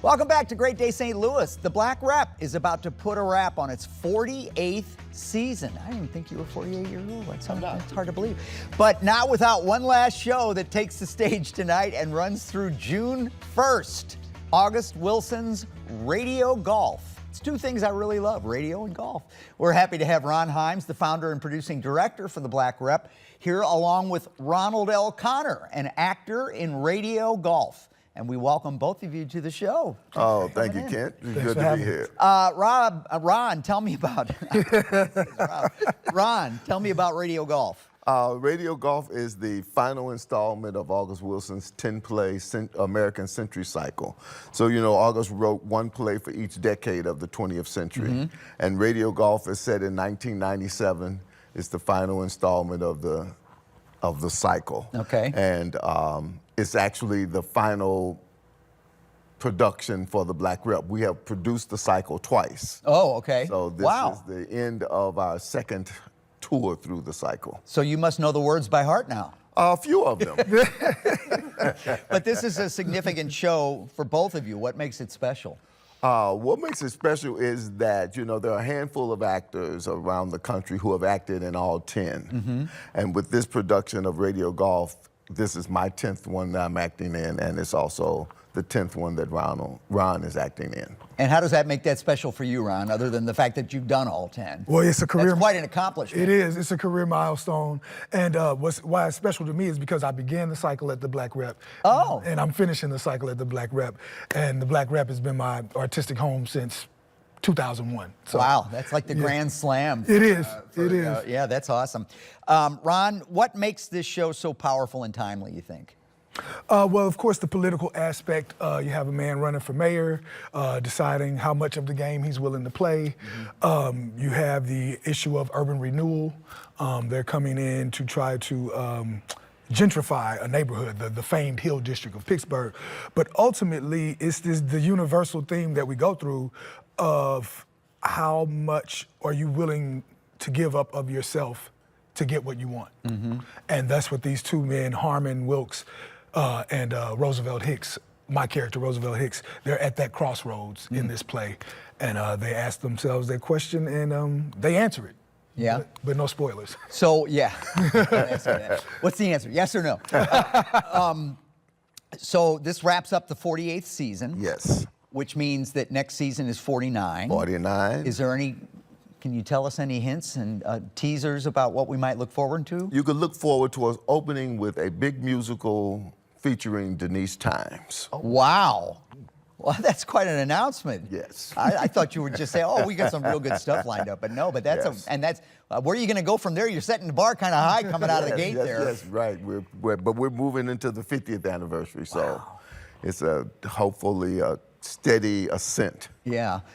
Welcome back to Great Day St. Louis. The Black Rep is about to put a wrap on its 48th season. I didn't even think you were 48 years old. That's hard to believe. But not without one last show that takes the stage tonight and runs through June 1st. August Wilson's Radio Golf. It's two things I really love, radio and golf. We're happy to have Ron Himes, the founder and producing director for the Black Rep, here along with Ronald L. Connor, an actor in Radio Golf. And we welcome both of you to the show. Oh, thank you, Kent. It's good to be here. Ron, tell me about Ron, tell me about Radio Golf. Radio Golf is the final installment of August Wilson's 10-play American Century Cycle. So, you know, August wrote one play for each decade of the 20th century. And Radio Golf is set in 1997. It's the final installment of the cycle. Okay. And it's actually the final production for the Black Rep. We have produced the cycle twice. Oh, okay. So this is the end of our second tour through the cycle. So you must know the words by heart now. A few of them. But this is a significant show for both of you. What makes it special? What makes it special is that, you know, there are a handful of actors around the country who have acted in all 10. And with this production of Radio Golf, this is my 10th one that I'm acting in, and it's also the 10th one that Ron is acting in. And how does that make that special for you, Ron, other than the fact that you've done all 10? Well, it's a career. That's quite an accomplishment. It is. It's a career milestone. And why it's special to me is because I began the cycle at the Black Rep. Oh. And I'm finishing the cycle at the Black Rep. And the Black Rep has been my artistic home since 2001. So, wow, that's like the Grand Slam. It is. It is. Yeah, that's awesome. Ron, what makes this show so powerful and timely, you think? Well, of course, the political aspect. You have a man running for mayor, deciding how much of the game he's willing to play. You have the issue of urban renewal. They're coming in to try to gentrify a neighborhood, the famed Hill District of Pittsburgh. But ultimately, it's the universal theme that we go through of how much are you willing to give up of yourself to get what you want. And that's what these two men, Harmon Wilkes and Roosevelt Hicks, my character, Roosevelt Hicks, they're at that crossroads in this play. And they ask themselves that question and they answer it. Yeah. But no spoilers. So, yeah. What's the answer? Yes or no? So this wraps up the 48th season. Yes. Which means that next season is 49. 49. Is there can you tell us any hints and teasers about what we might look forward to? You could look forward to us opening with a big musical featuring Denise Times. Oh, wow. Well, that's quite an announcement. Yes. I thought you would just say, oh, we got some real good stuff lined up. But no, but that's, yes. Where are you going to go from there? You're setting the bar kind of high coming out of the gate there. Yes, right. But we're moving into the 50th anniversary. So it's hopefully a steady ascent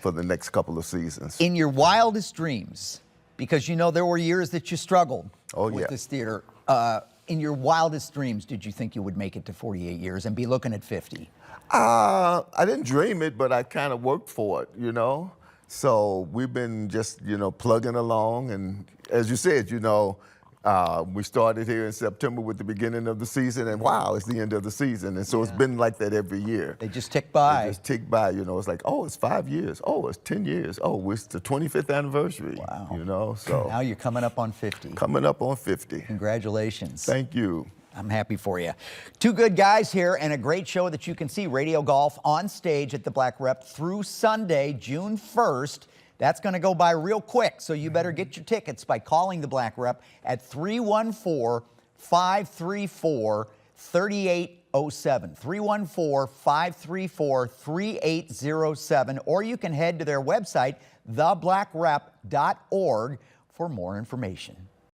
for the next couple of seasons. In your wildest dreams, because you know there were years that you struggled with this theater, in your wildest dreams, did you think you would make it to 48 years and be looking at 50? I didn't dream it, but I kind of worked for it, you know? So we've been just, you know, plugging along. And as you said, you know, we started here in September with the beginning of the season, and wow, it's the end of the season. And so it's been like that every year. They just tick by. They just tick by, you know. It's like, oh, it's 5 years. Oh, it's 10 years. Oh, it's the 25th anniversary. Wow. You know, so. Now you're coming up on 50. Coming up on 50. Congratulations. Thank you. I'm happy for you. Two good guys here and a great show that you can see, Radio Golf, on stage at the Black Rep through Sunday, June 1st. That's going to go by real quick, so you better get your tickets by calling the Black Rep at 314-534-3807. 314-534-3807, or you can head to their website, theblackrep.org, for more information.